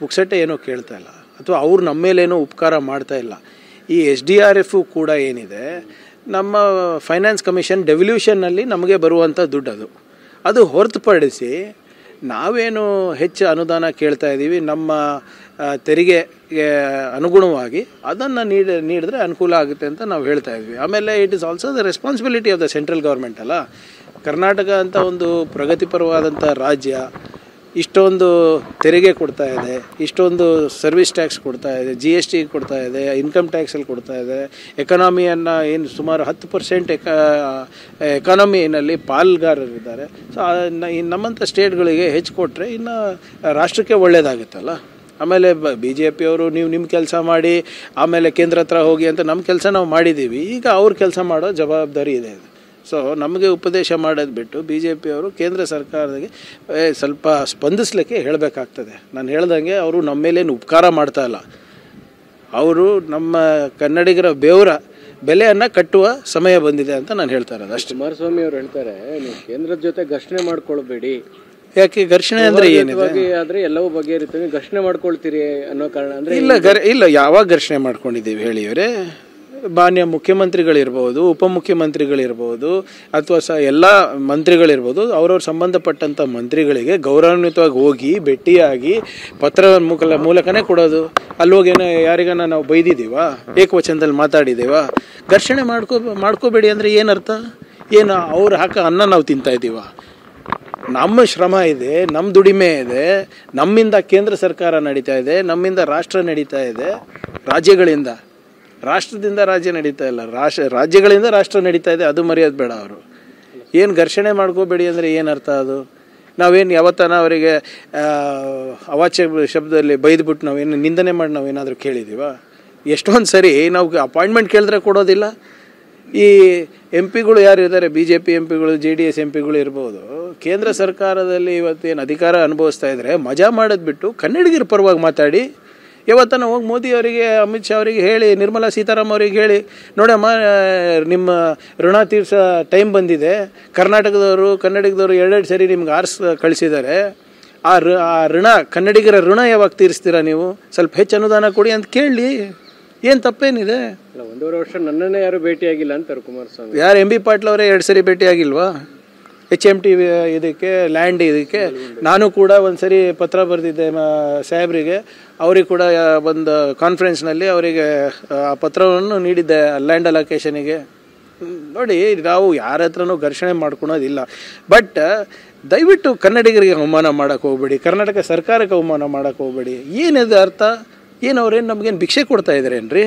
ಪುಕ್ಸಟ್ಟೆ ಏನೋ ಕೇಳ್ತಾ ಇಲ್ಲ, ಅಥವಾ ಅವ್ರು ನಮ್ಮ ಮೇಲೇನೋ ಉಪಕಾರ ಮಾಡ್ತಾ ಇಲ್ಲ. ಈ SDRF ಕೂಡ ಏನಿದೆ, ನಮ್ಮ ಫೈನಾನ್ಸ್ ಕಮಿಷನ್ ಡೆವಲ್ಯೂಷನ್ನಲ್ಲಿ ನಮಗೆ ಬರುವಂಥ ದುಡ್ಡು ಅದು ಹೊರತುಪಡಿಸಿ ನಾವೇನು ಹೆಚ್ಚು ಅನುದಾನ ಕೇಳ್ತಾ ಇದ್ದೀವಿ ನಮ್ಮ ತೆರಿಗೆಗೆ ಅನುಗುಣವಾಗಿ ಅದನ್ನು ನೀಡಿದ್ರೆ ಅನುಕೂಲ ಆಗುತ್ತೆ ಅಂತ ನಾವು ಹೇಳ್ತಾ ಇದ್ವಿ. ಆಮೇಲೆ it is also the responsibility of the central government ಅಲ್ಲ. ಕರ್ನಾಟಕ ಅಂತ ಒಂದು ಪ್ರಗತಿಪರವಾದಂಥ ರಾಜ್ಯ, ಇಷ್ಟೊಂದು ತೆರಿಗೆ ಕೊಡ್ತಾ ಇದೆ, ಇಷ್ಟೊಂದು ಸರ್ವಿಸ್ ಟ್ಯಾಕ್ಸ್ ಕೊಡ್ತಾ ಇದೆ, GST ಕೊಡ್ತಾ ಇದೆ, ಇನ್ಕಮ್ ಟ್ಯಾಕ್ಸಲ್ಲಿ ಕೊಡ್ತಾ ಇದೆ, ಎಕಾನಮಿಯನ್ನು ಏನು ಸುಮಾರು 10% ಎಕಾನಮಿನಲ್ಲಿ ಪಾಲ್ಗಾರರಿದ್ದಾರೆ. ಸೊ ನಮ್ಮಂಥ ಸ್ಟೇಟ್ಗಳಿಗೆ ಹೆಚ್ಚು ಕೊಟ್ಟರೆ ಇನ್ನು ರಾಷ್ಟ್ರಕ್ಕೆ ಒಳ್ಳೆಯದಾಗುತ್ತಲ್ಲ. ಆಮೇಲೆ BJPಯವರು ನೀವು ನಿಮ್ಮ ಕೆಲಸ ಮಾಡಿ ಆಮೇಲೆ ಕೇಂದ್ರ ಹತ್ರ ಹೋಗಿ ಅಂತ ನಮ್ಮ ಕೆಲಸ ನಾವು ಮಾಡಿದ್ದೀವಿ, ಈಗ ಅವ್ರ ಕೆಲಸ ಮಾಡೋ ಜವಾಬ್ದಾರಿ ಇದೆ. ಸೊ ನಮಗೆ ಉಪದೇಶ ಮಾಡೋದು ಬಿಟ್ಟು BJPಯವರು ಕೇಂದ್ರ ಸರ್ಕಾರದಾಗೆ ಸ್ವಲ್ಪ ಸ್ಪಂದಿಸಲಿಕ್ಕೆ ಹೇಳಬೇಕಾಗ್ತದೆ. ನಾನು ಹೇಳ್ದಂಗೆ ಅವರು ನಮ್ಮ ಮೇಲೇನು ಉಪಕಾರ ಮಾಡ್ತಾ ಇಲ್ಲ, ಅವರು ನಮ್ಮ ಕನ್ನಡಿಗರ ಬೆವರ ಬೆಲೆಯನ್ನು ಕಟ್ಟುವ ಸಮಯ ಬಂದಿದೆ ಅಂತ ನಾನು ಹೇಳ್ತಾ ಇರೋದು ಅಷ್ಟೇ. ಕುಮಾರಸ್ವಾಮಿ ಅವರು ಹೇಳ್ತಾರೆ, ನೀವು ಕೇಂದ್ರದ ಜೊತೆ ಘರ್ಷಣೆ ಮಾಡ್ಕೊಳ್ಬೇಡಿ. ಯಾಕೆ ಘರ್ಷಣೆ ಅಂದರೆ ಏನಿದೆ? ಆದರೆ ಎಲ್ಲವೂ ಬಗೆಹರಿತವೆ, ಘರ್ಷಣೆ ಮಾಡ್ಕೊಳ್ತೀರಿ ಅನ್ನೋ ಕಾರಣ ಅಂದರೆ ಇಲ್ಲ ಯಾವಾಗ ಘರ್ಷಣೆ ಮಾಡ್ಕೊಂಡಿದ್ದೀವಿ ಹೇಳಿ ಇವರೇ? ಮಾನ್ಯ ಮುಖ್ಯಮಂತ್ರಿಗಳಿರ್ಬೋದು, ಉಪಮುಖ್ಯಮಂತ್ರಿಗಳಿರ್ಬೋದು, ಅಥವಾ ಎಲ್ಲ ಮಂತ್ರಿಗಳಿರ್ಬೋದು, ಅವ್ರವ್ರ ಸಂಬಂಧಪಟ್ಟಂಥ ಮಂತ್ರಿಗಳಿಗೆ ಗೌರವಾನ್ವಿತವಾಗಿ ಹೋಗಿ ಭೇಟಿಯಾಗಿ ಪತ್ರ ಮೂಲಕನೇ ಕೊಡೋದು. ಅಲ್ಲಿ ಹೋಗೇನೋ ಯಾರಿಗಾನ ನಾವು ಬೈದಿದ್ದೀವ, ಏಕವಚನದಲ್ಲಿ ಮಾತಾಡಿದ್ದೀವ? ಘರ್ಷಣೆ ಮಾಡ್ಕೋಬೇಡಿ ಅಂದರೆ ಏನರ್ಥ? ಏನು ಅವ್ರು ಹಾಕೋ ಅನ್ನ ನಾವು ತಿಂತಾ ಇದ್ದೀವ? ನಮ್ಮ ಶ್ರಮ ಇದೆ, ನಮ್ಮ ದುಡಿಮೆ ಇದೆ, ನಮ್ಮಿಂದ ಕೇಂದ್ರ ಸರ್ಕಾರ ನಡೀತಾ ಇದೆ, ನಮ್ಮಿಂದ ರಾಷ್ಟ್ರ ನಡೀತಾ ಇದೆ, ರಾಷ್ಟ್ರದಿಂದ ರಾಜ್ಯ ನಡೀತಾ ಇಲ್ಲ, ರಾಜ್ಯಗಳಿಂದ ರಾಷ್ಟ್ರ ನಡೀತಾ ಇದೆ. ಅದು ಮರೆಯೋದು ಬೇಡ. ಅವರು ಏನು ಘರ್ಷಣೆ ಮಾಡ್ಕೋಬೇಡಿ ಅಂದರೆ ಏನರ್ಥ? ಅದು ನಾವೇನು ಯಾವತ್ತಾನ ಅವರಿಗೆ ಅವಾಚ್ಯ ಶಬ್ದದಲ್ಲಿ ಬೈದ್ಬಿಟ್ಟು ನಾವೇನು ನಿಂದನೆ ಮಾಡಿ ನಾವೇನಾದರೂ ಕೇಳಿದ್ದೀವ? ಎಷ್ಟೊಂದು ಸರಿ ನಾವು ಅಪಾಯಿಂಟ್ಮೆಂಟ್ ಕೇಳಿದ್ರೆ ಕೊಡೋದಿಲ್ಲ. ಈ MP ಗಳು ಯಾರಿದ್ದಾರೆ, BJP MP ಗಳು, JDS MP ಗಳು ಇರ್ಬೋದು, ಕೇಂದ್ರ ಸರ್ಕಾರದಲ್ಲಿ ಇವತ್ತೇನು ಅಧಿಕಾರ ಅನುಭವಿಸ್ತಾ ಇದ್ದಾರೆ, ಮಜಾ ಮಾಡೋದು ಬಿಟ್ಟು ಕನ್ನಡಿಗರ ಪರವಾಗಿ ಮಾತಾಡಿ ಯಾವತ್ತನ ಹೋಗಿ ಮೋದಿ ಅವರಿಗೆ, ಅಮಿತ್ ಶಾ ಅವರಿಗೆ ಹೇಳಿ, ನಿರ್ಮಲಾ ಸೀತಾರಾಮನ್ ಅವರಿಗೆ ಹೇಳಿ, ನೋಡಮ್ಮ ನಿಮ್ಮ ಋಣ ತೀರ್ಸೋ ಟೈಮ್ ಬಂದಿದೆ, ಕನ್ನಡಿಗದವರು 2 ಸರಿ ನಿಮ್ಗೆ ಕಳಿಸಿದ್ದಾರೆ, ಆ ಋಣ ಕನ್ನಡಿಗರ ಋಣ ಯಾವಾಗ ತೀರಿಸ್ತೀರಾ ನೀವು? ಸ್ವಲ್ಪ ಹೆಚ್ಚು ಅನುದಾನ ಕೊಡಿ ಅಂತ ಕೇಳಿ, ಏನು ತಪ್ಪೇನಿದೆ? 1.5 ವರ್ಷ ನನ್ನನ್ನೇ ಯಾರು ಭೇಟಿಯಾಗಿಲ್ಲ ಅಂತಾರೆ ಕುಮಾರಸ್ವಾಮಿ. ಯಾರು MB ಪಾಟೀಲ್ ಅವರೇ 2 ಸರಿ ಭೇಟಿಯಾಗಿಲ್ವಾ? HMT ಇದಕ್ಕೆ ಲ್ಯಾಂಡ್ ಇದಕ್ಕೆ ನಾನು ಕೂಡ ಒಂದು ಸರಿ ಪತ್ರ ಬರೆದಿದ್ದೆ ಸಾಹೇಬ್ರಿಗೆ. ಅವರಿಗೆ ಕೂಡ ಒಂದು ಕಾನ್ಫರೆನ್ಸ್ನಲ್ಲಿ ಅವರಿಗೆ ಆ ಪತ್ರವನ್ನು ನೀಡಿದ್ದೆ ಲ್ಯಾಂಡ್ ಅಲೋಕೇಶನಿಗೆ. ನೋಡಿ, ನಾವು ಯಾರ ಹತ್ರನೂ ಘರ್ಷಣೆ ಮಾಡ್ಕೊಳೋದಿಲ್ಲ. ಬಟ್ ದಯವಿಟ್ಟು ಕನ್ನಡಿಗರಿಗೆ ಅವಮಾನ ಮಾಡೋಕ್ಕೆ ಹೋಗ್ಬೇಡಿ, ಕರ್ನಾಟಕ ಸರ್ಕಾರಕ್ಕೆ ಅವಮಾನ ಮಾಡೋಕ್ಕೆ ಹೋಗ್ಬೇಡಿ. ಏನಿದೆ ಅರ್ಥ? ಏನು ಅವ್ರೇನು ನಮಗೇನು ಭಿಕ್ಷೆ ಕೊಡ್ತಾ ಇದ್ದಾರೇನ್ರಿ?